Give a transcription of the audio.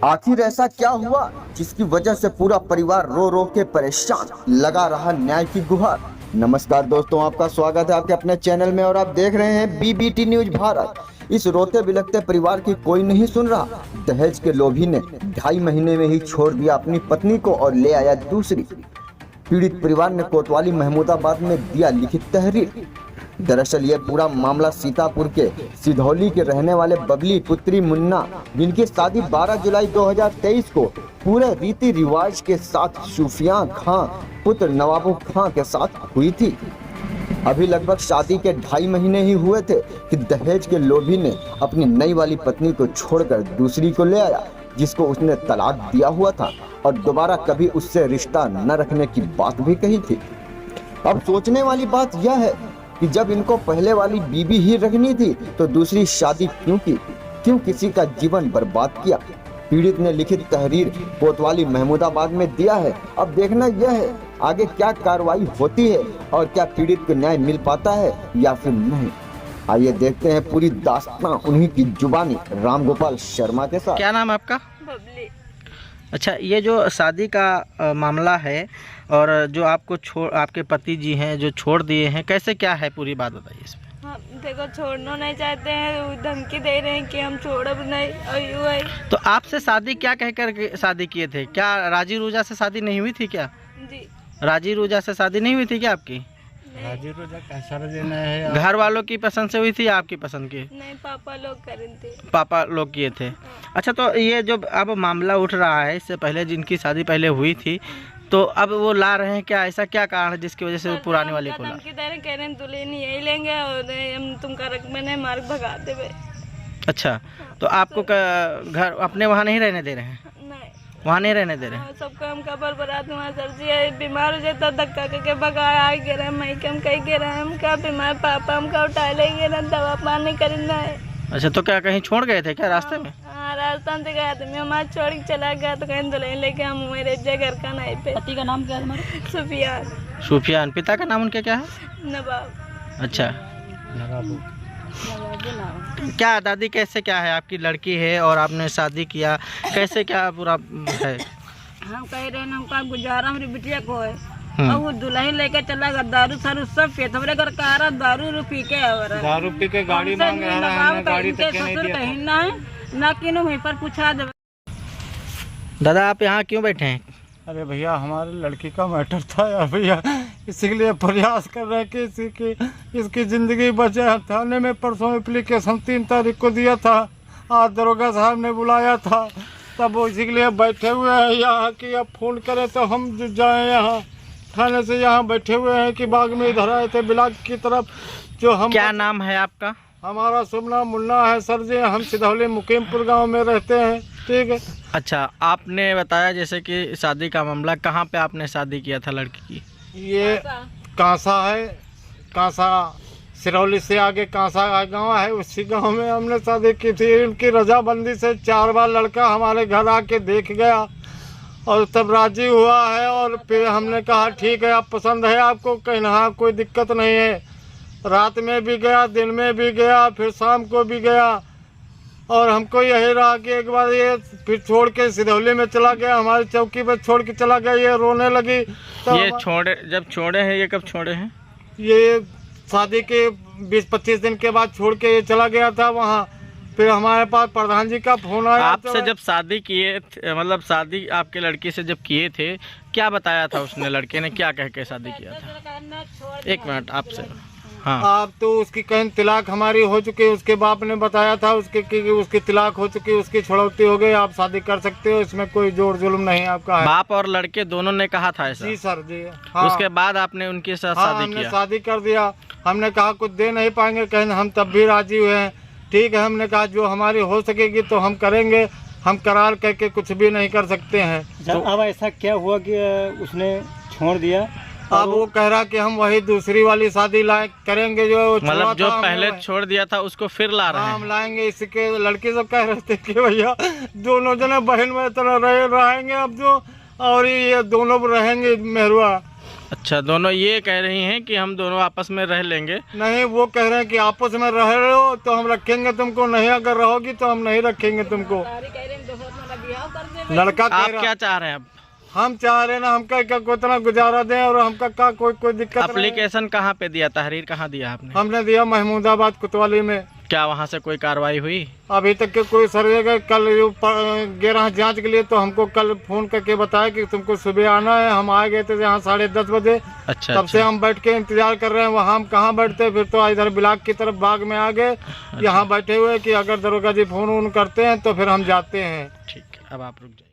आखिर ऐसा क्या हुआ जिसकी वजह से पूरा परिवार रो रो के परेशान, लगा रहा न्याय की गुहार। नमस्कार दोस्तों, आपका स्वागत है आपके अपने चैनल में और आप देख रहे हैं बीबीटी न्यूज भारत। इस रोते बिलखते परिवार की कोई नहीं सुन रहा। दहेज के लोभी ने 2.5 महीने में ही छोड़ दिया अपनी पत्नी को और ले आया दूसरी। पीड़ित परिवार ने कोतवाली महमूदाबाद में दिया लिखित तहरीर। दरअसल ये पूरा मामला सीतापुर के सिधौली के रहने वाले बबली पुत्री मुन्ना, जिनकी शादी 12 जुलाई 2023 को पूरे रीति रिवाज के साथ सुफिया खां पुत्र नवाबू खां के साथ हुई थी। अभी लगभग शादी के 2.5 महीने ही हुए थे कि दहेज के लोभी ने अपनी नई वाली पत्नी को छोड़कर दूसरी को ले आया, जिसको उसने तलाक दिया हुआ था और दोबारा कभी उससे रिश्ता न रखने की बात भी कही थी। अब सोचने वाली बात यह है कि जब इनको पहले वाली बीबी ही रखनी थी तो दूसरी शादी क्यों की, क्यों किसी का जीवन बर्बाद किया। पीड़ित ने लिखित तहरीर कोतवाली महमूदाबाद में दिया है। अब देखना यह है आगे क्या कार्रवाई होती है और क्या पीड़ित को न्याय मिल पाता है या फिर नहीं। आइए देखते हैं पूरी दास्तां उन्हीं की जुबानी रामगोपाल शर्मा के साथ। क्या नाम है आपका? बबली। अच्छा, ये जो शादी का मामला है और जो आपको आपके पति जी हैं जो छोड़ दिए हैं, कैसे क्या है पूरी बात बताइए इसमें। हाँ, देखो छोड़ना नहीं चाहते हैं, वो धमकी दे रहे हैं कि हम छोड़ब नहीं और यूँ है। तो आपसे शादी क्या कहकर शादी किए थे? क्या राजी रूजा से शादी नहीं हुई थी क्या? जी राजी रूजा से शादी नहीं हुई थी क्या आपकी? राजी रोजा कैसा देना है? घर वालों की पसंद से हुई थी या आपकी पसंद की? नहीं, पापा लोग करे थे। पापा लोग किए थे। अच्छा, तो ये जो अब मामला उठ रहा है, इससे पहले जिनकी शादी पहले हुई थी तो अब वो ला रहे हैं, क्या ऐसा क्या कारण है जिसकी वजह से वो पुराने वाले को ला? धमकी दे रहे हैं, कह रहे हैं दुल्हन यही लेंगे और हम तुमका रकबे नहीं मार्ग भगा देवे। अच्छा, तो आपको घर अपने वहाँ नहीं रहने दे रहे हैं? नहीं, वहाँ नहीं रहने दे रहे हैं। सब काम का बर्बाद हुआ। सर जी बीमार हो जाता धक्का करके भगाया आ गे रहे मई कम कही गे रहे हम का बीमार पापा हमका उठा ले गे रहे, दवा पानी करना है। अच्छा, तो क्या कहीं छोड़ गए थे क्या रास्ते में? हाँ, राजस्थान से गया था मैं, हमारा छोड़ के चला गया तो कहीं दुल्हन लेके हम मेरे घर का नहीं पे। पति का नाम क्या है तुम्हारा? सुफियान। सुफियान। पिता का नाम उनके क्या है? नवाब। अच्छा, क्या दादी कैसे क्या है? आपकी लड़की है और आपने शादी किया, कैसे क्या पूरा है? हम कह रहे हैं हमका गुजारा हमारी बिटिया को है और वो दुल्हन लेके चला गया, दारू सारू सब पिए, हमारे घर का रहा दारू पी के दारू पी के गाड़ी मांग रहा है, गाड़ी तक नहीं दिया। कहीं ना है ना किन्हों वहीं पर पूछा दे। दादा, आप यहाँ क्यों बैठे हैं? अरे भैया, हमारी लड़की का मैटर था यार भैया, इसी के लिए प्रयास कर रहे हैं कि इसकी ज़िंदगी बचे। थाने में परसों एप्लीकेशन 3 तारीख को दिया था, आज दरोगा साहब ने बुलाया था, तब वो इसी के लिए बैठे हुए हैं यहाँ कि अब फ़ोन करें तो हम जाएं यहाँ थाने से। यहाँ बैठे हुए हैं कि बाग में इधर आए थे बिलाग की तरफ। जो हम क्या नाम है आपका? हमारा शुभ नाम मुन्ना है सर जी, हम सिधौली मुकीमपुर गांव में रहते हैं। ठीक है। अच्छा, आपने बताया जैसे कि शादी का मामला, कहाँ पे आपने शादी किया था लड़की की? ये कांसा है, कांसा सिरौली से आगे कांसा गांव है, उसी गांव में हमने शादी की थी। उनकी रजाबंदी से 4 बार लड़का हमारे घर आके देख गया और तब राजी हुआ है और फिर हमने कहा ठीक है, अब पसंद है आपको, कहीं हाँ कोई दिक्कत नहीं है। रात में भी गया, दिन में भी गया, फिर शाम को भी गया और हमको यही रहा कि एक बार ये फिर छोड़ के सिधौली में चला गया, हमारी चौकी पर छोड़ के चला गया। ये रोने लगी तो ये जब छोड़े हैं, ये कब छोड़े हैं? ये शादी के 20-25 दिन के बाद छोड़ के ये चला गया था वहाँ। फिर हमारे पास प्रधान जी का फोन आया। आपसे जब शादी किए थे, मतलब शादी आपके लड़की से जब किए थे, क्या बताया था उसने? लड़के ने क्या कह के शादी किया था? 1 मिनट आपसे। हाँ, आप तो उसकी कहीं तिलाक हमारी हो चुकी है, उसके बाप ने बताया था उसके कि उसकी तिलाक हो चुकी, उसकी छुड़ौती हो गई, आप शादी कर सकते हो, इसमें कोई जोर जुल्म नहीं आपका है। बाप और लड़के दोनों ने कहा था ऐसा? जी सर जी। हाँ। उसके बाद आपने उनके साथ हाँ, शादी हमने किया? शादी कर दिया। हमने कहा कुछ दे नहीं पाएंगे, कहीं हम तब भी राजी हुए हैं। ठीक है, हमने कहा जो हमारी हो सकेगी तो हम करेंगे, हम करार करके कुछ भी नहीं कर सकते हैं। तो अब ऐसा क्या हुआ कि उसने छोड़ दिया? अब वो कह रहा कि हम वही दूसरी वाली शादी करेंगे जो मतलब जो पहले छोड़ दिया था उसको फिर ला रहे हैं? हम लाएंगे। इसके लड़के सब कह रहे थे कि भैया दोनों जने बहन में तरह रहेंगे अब जो, और ये दोनों रहेंगे मेहरुआ। अच्छा, दोनों ये कह रही हैं कि हम दोनों आपस में रह लेंगे? नहीं, वो कह रहे हैं कि आपस में रह रहे हो तो हम रखेंगे तुमको, नहीं अगर रहोगी तो हम नहीं रखेंगे तुमको। लड़का कह आप रहा- क्या चाह रहे हैं अब? हम चाह रहे हैं ना हमका क्या कितना गुजारा दें और हमका का कोई दिक्कत नहीं। एप्लीकेशन कहाँ पे दिया, तहरीर कहाँ दिया आपने? हमने दिया महमूदाबाद कोतवाली में। क्या वहाँ से कोई कार्रवाई हुई? अभी तक के कोई सर्वे का कल गए रहा जांच के लिए, तो हमको कल फोन करके बताया कि तुमको सुबह आना है। हम आ गए थे यहाँ 10:30 बजे। अच्छा, तब से हम बैठ के इंतजार कर रहे हैं। वहाँ हम कहाँ बैठते, फिर तो इधर ब्लॉक की तरफ बाग में आ गए। यहाँ बैठे हुए कि अगर दरोगा जी फोन वोन करते हैं तो फिर हम जाते हैं। ठीक है, अब आप रुक जाइए।